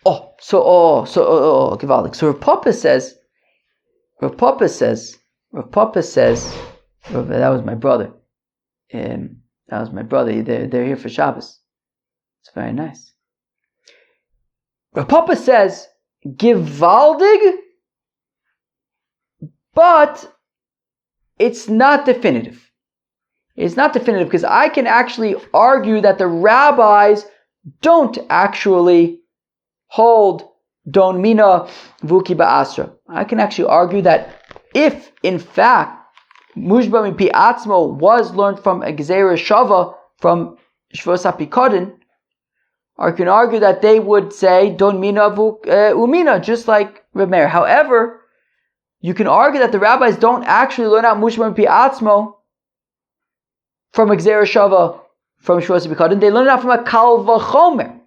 givaldig. So Rav Papa says, that was my brother. That was my brother. They're here for Shabbos. It's very nice. Rav Papa says givaldig, but it's not definitive. It's not definitive because I can actually argue that the rabbis don't actually hold don mina vuki ba'asra. I can actually argue that if, in fact, mushba mipi atzmo was learned from a gzeira shava from Shevuos HaPikadon, I can argue that they would say don mina umina, just like Reb Meir. However, you can argue that the rabbis don't actually learn out mushba mipi atzmo from a gzeira shava from Shevuos HaPikadon. They learn it out from a kal v'chomer,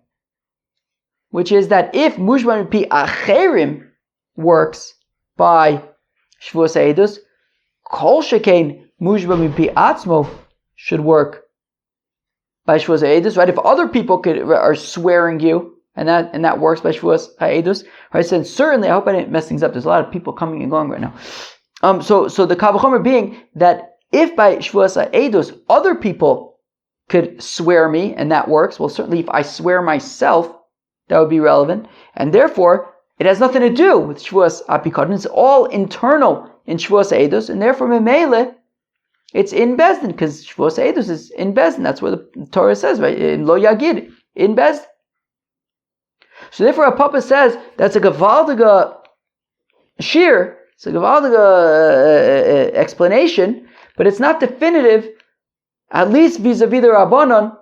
which is that if mushba mipi acherim works by Shevuos Ha'edus, kol shekein mushba mipi atzmo should work by Shevuos Ha'edus, right? If other people are swearing you, and that works by Shevuos Ha'edus, right? So certainly, I hope I didn't mess things up. There's a lot of people coming and going right now. So the kal v'chomer being that if by Shevuos Ha'edus other people could swear me, and that works, well, certainly if I swear myself, that would be relevant, and therefore it has nothing to do with Shevuos HaPikadon. It's all internal in Shevuos Ha'edus, and therefore Memele, it's in bezdin, because Shevuos Ha'edus is in bezdin. That's where the Torah says, right? In Lo Yagid, in bezdin. So therefore, our Papa says that's a gavaldiga shir. It's a gavaldiga explanation, but it's not definitive, at least vis-a-vis the Rabbanon,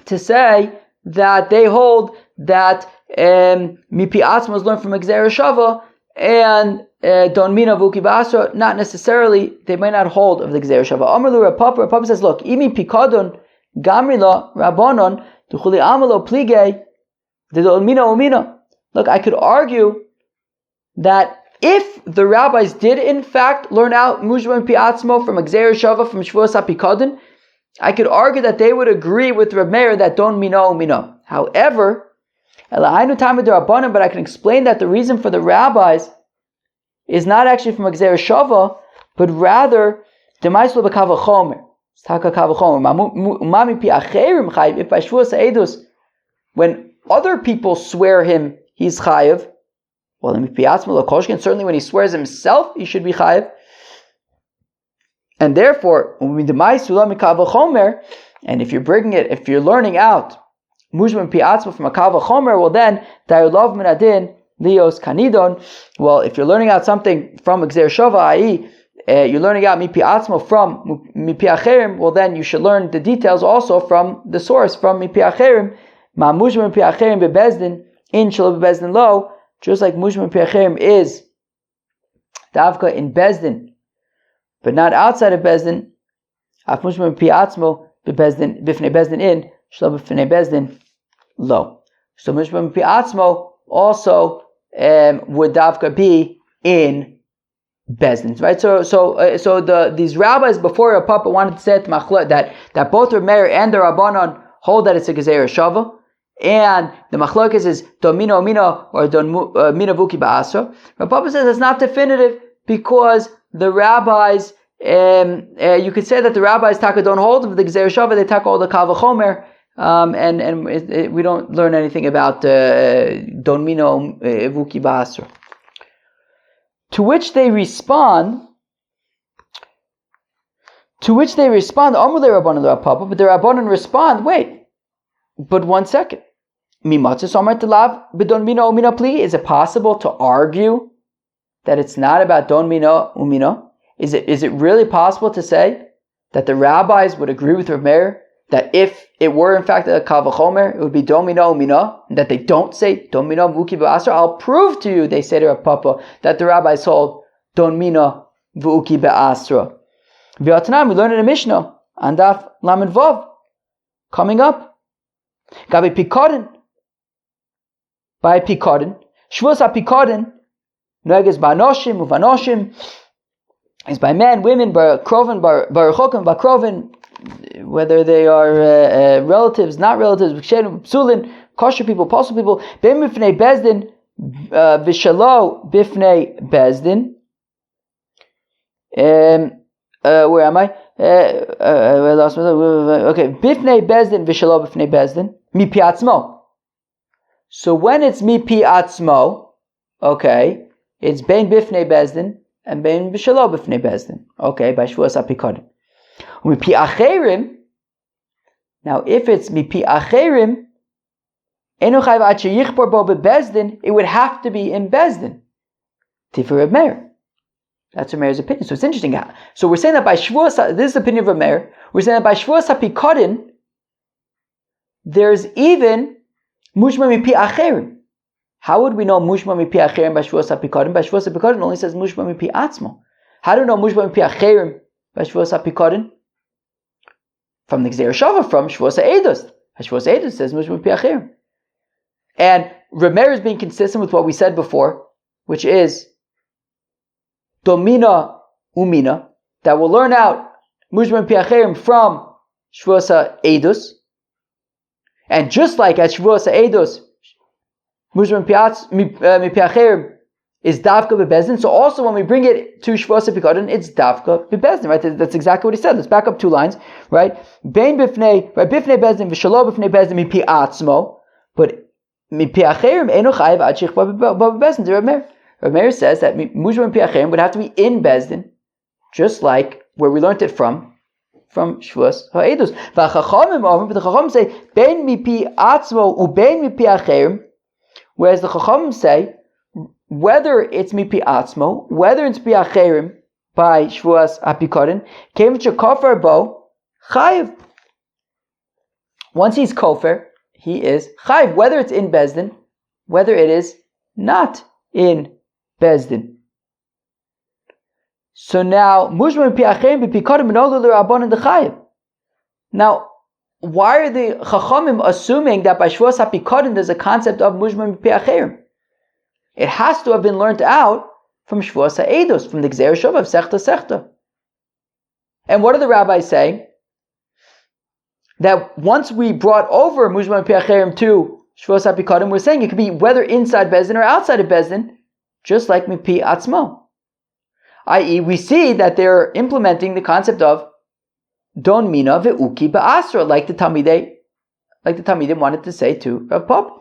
to say that they hold that mipi atzma was learned from a gzeira shava and don mina vuki ba'asra. Not necessarily, they may not hold of the gzeira shava. Amar lu Rav Papa says, look, imi pikadon gamrila rabbanon duchuli amalo plige de don mina umina. Look, I could argue that if the rabbis did in fact learn out mushba mipi atzmo from a gzeira shava from Shevuos HaPikadon, I could argue that they would agree with Reb Meir that don mino mino. However, but I can explain that the reason for the rabbis is not actually from a gzeira shava, but rather demaislo b'kav chomer. It's taka kav chomer. Umami pi acherim chayiv. If by Shevuos Ha'edus, when other people swear him, he's chayiv. Well, certainly when he swears himself, he should be chayiv. And therefore, and if you're bringing it, if you're learning out mushba mipi atzmo from a kal v'chomer, well then da'yulav min adin lios kanidon. Well, if you're learning out something from a gzeira shava, i.e., you're learning out mipi atzmo from mipi acherim, well then you should learn the details also from the source, from mipi acherim. Ma mushba mipi acherim bebezdin in shelo bebezdin lo, just like mushba mipi acherim is davka in bezdin, but not outside of bezdin. Af mushba mipi atzmo bebezdin bifnei bezdin in shelo bifnei bezdin lo. So mushba mipi atzmo also would davka be in bezdin, right? So these rabbis before Rav Papa wanted to say that both Reb Meir and the Rabbanon hold that it's a gzeira shava, and the machlokes is don mino mino or don mina vuki ba'asra. Rav Papa says it's not definitive because the rabbis, you could say that the rabbis don't hold of the gzeira shava, they take all the kal v'chomer, and we don't learn anything about don mino vuki ba'asra. To which they respond, Amr le Rabbanan le Papa, but the Rabbanan respond, wait, but 1 second. Is it possible to argue that it's not about don mina umina? Is it really possible to say that the rabbis would agree with Rav Meir that if it were in fact a kal v'chomer, it would be don mina umina, and that they don't say don mina v'uki ba'asra? I'll prove to you, they say to Rav Papa, that the rabbis hold don mina v'uki ba'asra. V'atnam, we learn in a Mishnah, Andaf Lamed Vav, coming up. Gabi Pikadin, by Pikadin, Shevuos HaPikadin, Noeges Ba'anoshim Uvanoshim, is by men, women, Bar Kroven, Bar Rechokim, Bar Kroven, whether they are relatives, not relatives, B'kshedim, Psulin, kosher people, apostle people, Bein B'fnei Bezdin, V'shalo B'fnei Bezdin, where am I? Okay, Bifnei Bezdin v'shalo Bifnei Bezdin mipi atzmo. So when it's mipi atzmo, okay, it's bein Bifnei Bezdin and bein v'shalo Bifnei Bezdin. Okay, by Shevuos HaPikadin. Mipi acherim. Now, if it's mipi acherim, enu chayv ad sheyichbor bo bebezdin, it would have to be in Bezdin. Tifur Reb Meir. That's Rav Meir's opinion. So it's interesting. So we're saying that by Shevuos, this is the opinion of Rav Meir, we're saying that by Shevuos HaPikadin, there's even Mushma Mipi Acherim. How would we know Mushma Mipi Acherim by Shevuos HaPikadin? By Shevuos HaPikadin only says Mushma Mipi Atzmo. How do we know Mushma Mipi Acherim by Shevuos HaPikadin? From the Gzeir Shava, from Shevuos HaEdos. Shevuos HaEdos says Mushma Mipi Acherim. And Rav Meir is being consistent with what we said before, which is Domina umina, that will learn out Mushma Mipi Acherim from Shevuos HaEdos. And just like at Shevuos HaEdos, Mushma Mipi Acherim is Davka Bebezdin, so also when we bring it to Shevuos HaPikadin, it's Davka Bebezdin, right? That's exactly what he said. Let's back up 2 lines, right? Bein Bifnei, right? Bifnei Bezdin, V'shalo Bifnei Bezdin Mipi Atzmo, but Mipi Acherim Eno Chayiv Ad Sheichba Bebezdin, Rav Meir. Rav Meir says that Mushma Mipi Acherim would have to be in Bezdin, just like where we learned it from Shevuos HaEdos. But the Chachamim say Bein Mipi Atzmo uBein Mipi Acherim, whereas the Chachamim say whether it's Mipi Atzmo, whether it's Mipi Acherim by Shevuos HaPikadin, Kevin Shekofar Bo Chayiv. Once he's Kofer, he is Chayiv, whether it's in Bezdin, whether it is not in Bezdin. So now, Mushma Mipi Acherim B'Pikadin Menolu L'Rabbanan D'Chayiv. Now, why are the Chachamim assuming that by Shevuos HaPikadin there's a concept of Mushma Mipi Acherim? It has to have been learned out from Shevuos HaEdos, from the Gzeir Shava of Sechta. And what are the rabbis saying? That once we brought over Mushma Mipi Acherim to Shevuos HaPikadin, we're saying it could be whether inside Bezdin or outside of Bezdin, just like Mipi Atzmo. I.e., we see that they're implementing the concept of Don Mina Ve'uki Ba'asra, like the Talmidim wanted to say to Rav Papa.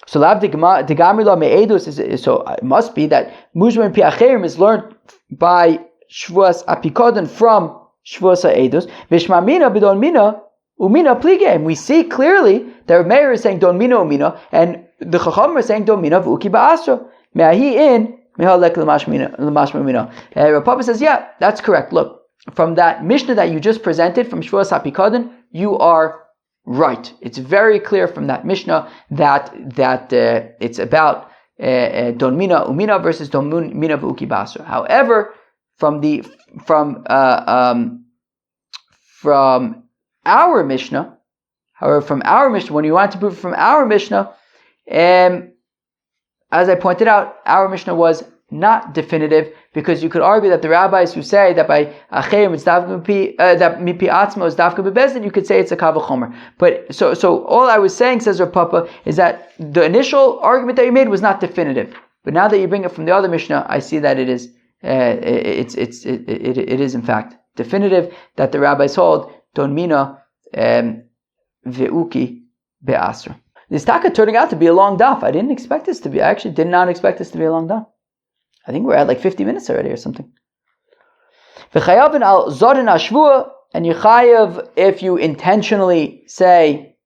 So Lav Degamri Lo Me'edus so it must be that Mushma Mipi Acherim is learned by Shevuos HaPikadin from Shevuos HaEdos. V'shma Mina B'Don Mina Umina Plige. We see clearly that Rav Meir is saying Don Mina Umina, and the Chacham are saying Don Mina V'Uki Ba'asra. Me'ahi in Mehalek L'mashma Mina. Rav Papa says, yeah, that's correct. Look, from that Mishnah that you just presented from Shevuos HaPikadin, you are right. It's very clear from that Mishnah that it's about Don Mina Umina versus Don Mina V'Uki Ba'asra. However, from our Mishnah, when you want to prove it from our Mishnah, as I pointed out, our Mishnah was not definitive, because you could argue that the rabbis who say that by Acherim it's that Mipi Atzmo is Davka Bebezdin, you could say it's a Kal V'chomer. But so all I was saying, says Rav Papa, is that the initial argument that you made was not definitive. But now that you bring it from the other Mishnah, I see that it is in fact definitive, that the rabbis hold Don Mina Ve'uki Be'asra. This taka turning out to be a long daf. I actually did not expect this to be a long daf. I think we're at like 50 minutes already or something. V'chayavin al zodin hashvua, and you chayav if you intentionally say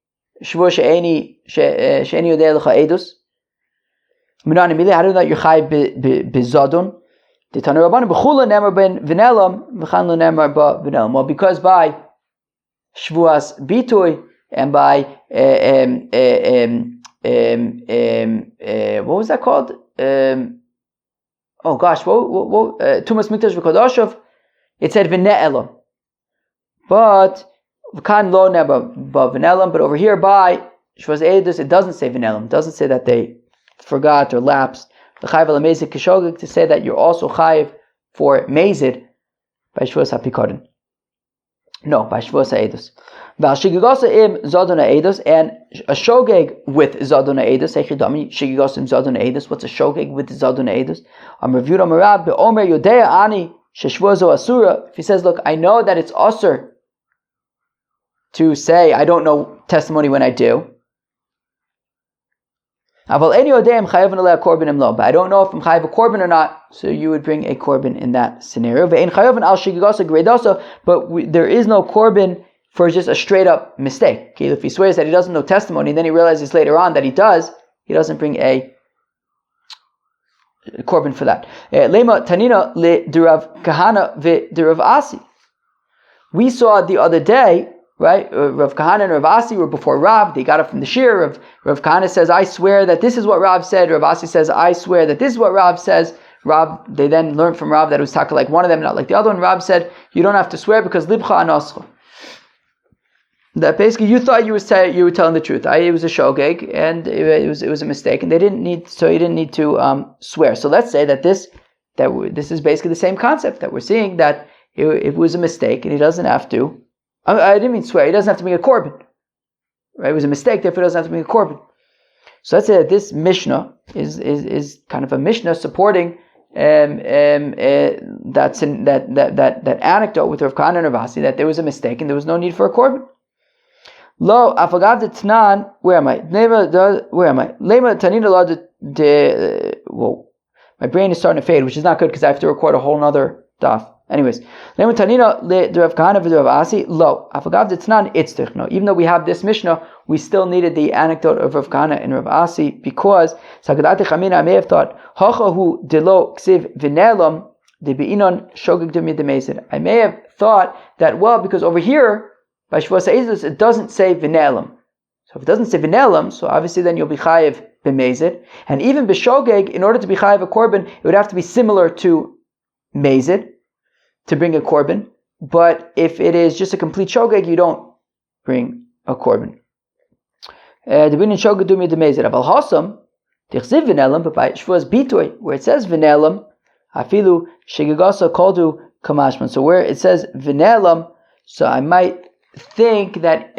shvua she'eni yodei lecha edus. Minan emili, how do you know that you're chayav b'zodon? D'tanu Rabbanan b'chula nemar ben v'nelam v'chan lo nemar ba v'nelam. Well, because by shvuas bitoy and by what was that called? Tumas mitash v'kodashov. It said v'ne'elam, but v'kan lo nemar ba v'nelam. But over here by shvuas edus, it doesn't say v'nelam. It doesn't say that they forgot or lapsed. The chayiv al mezid kishogig, to say that you're also chayiv for mezid by shvuas hapikoden. No, by shvuas ha'edus. Val shigigasa im zadon ha'edus, and a shogeg with zadon ha'edus. Echidami shigigasa im zadon ha'edus. What's a shogeg with zadon ha'edus? Reviewed Amarab beomer yodea ani sheshvuazo asura. If he says, look, I know that it's asur to say I don't know testimony when I do. But I don't know if I'm chayav a korban or not, so you would bring a korban in that scenario. But there is no korban for just a straight up mistake. Okay, if he swears that he doesn't know testimony, and then he realizes later on that he doesn't bring a korban for that. Lema tanina le durav kahana ve durav asi. We saw the other day, right? Rav Kahana and Rav Asi were before Rav. They got it from the shir. Rav Kahana says, I swear that this is what Rav said. Rav Asi says, I swear that this is what Rav says. They then learned from Rav that it was taka like one of them, not like the other one. Rav said, you don't have to swear because libcha anascha. That basically you thought you were telling the truth. It was a shogeg and it was a mistake, and you didn't need to swear. So let's say that this is basically the same concept that we're seeing, that it was a mistake and he doesn't have to. I didn't mean swear. He doesn't have to make a korban. Right? It was a mistake, therefore he doesn't have to make a korban. So let's say that this Mishnah is kind of a Mishnah supporting that anecdote with Rav Kahana and Rav Asi, that there was a mistake and there was no need for a korban. Lo afagav de tnan. Where am I? Lema tanina lo de. Whoa, my brain is starting to fade, which is not good because I have to record a whole nother daf. Anyways, Lema tanina le Rav Kahana v'Rav Asi. Lo afagav de tnan itztich. No, even though we have this Mishnah, we still needed the anecdote of Rav Kahana and Rav Asi, because Sagadati Chamina, I may have thought hachahu delo ksiv v'nelam de beinon shogeg de midemezid. I may have thought that, well, because over here by Shevuos ha'edus it doesn't say v'nelam. So if it doesn't say v'nelam, so obviously then you'll be chayiv b'mezid. And even b'shogeg, in order to be chayiv a korban, it would have to be similar to mezid to bring a korban. But if it is just a complete shogeg, you don't bring a korban. The binin shogeg do midemezid. Aval hasam tichziv v'nelam, but by Shevuos bitoy, where it says v'nelam, afilu shegigasa koldu kamashman. So where it says v'nelam, so I might think that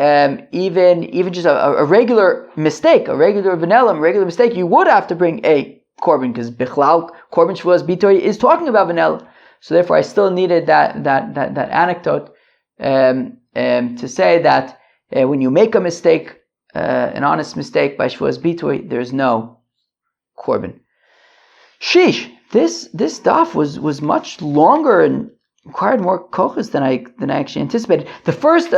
even just a regular mistake, a regular v'nelam, a regular mistake, you would have to bring a korban, because bichlal korban Shevuos bitoy is talking about v'nelam. So therefore, I still needed that anecdote to say that when you make a mistake, an honest mistake by Shevuos bitoy, there's no korban. Sheesh, this daf was much longer and required more kochas than I actually anticipated. The first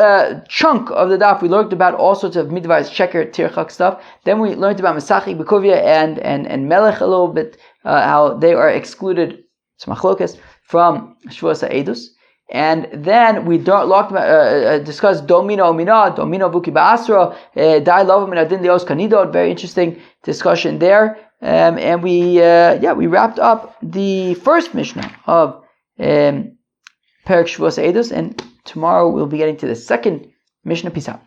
chunk of the daf, we learned about all sorts of midvars, sheker, tirchak stuff. Then we learned about Masachik, Bekovia, and Melech a little bit, how they are excluded, it's machlokas, from Shevuos ha'edus. And then we discussed domino vuki ba'asra, dai lava min adin lios kanidot, very interesting discussion there. And we wrapped up the first Mishnah of Perek Shevuos ha'edus, and tomorrow we'll be getting to the second Mishnah. Peace out.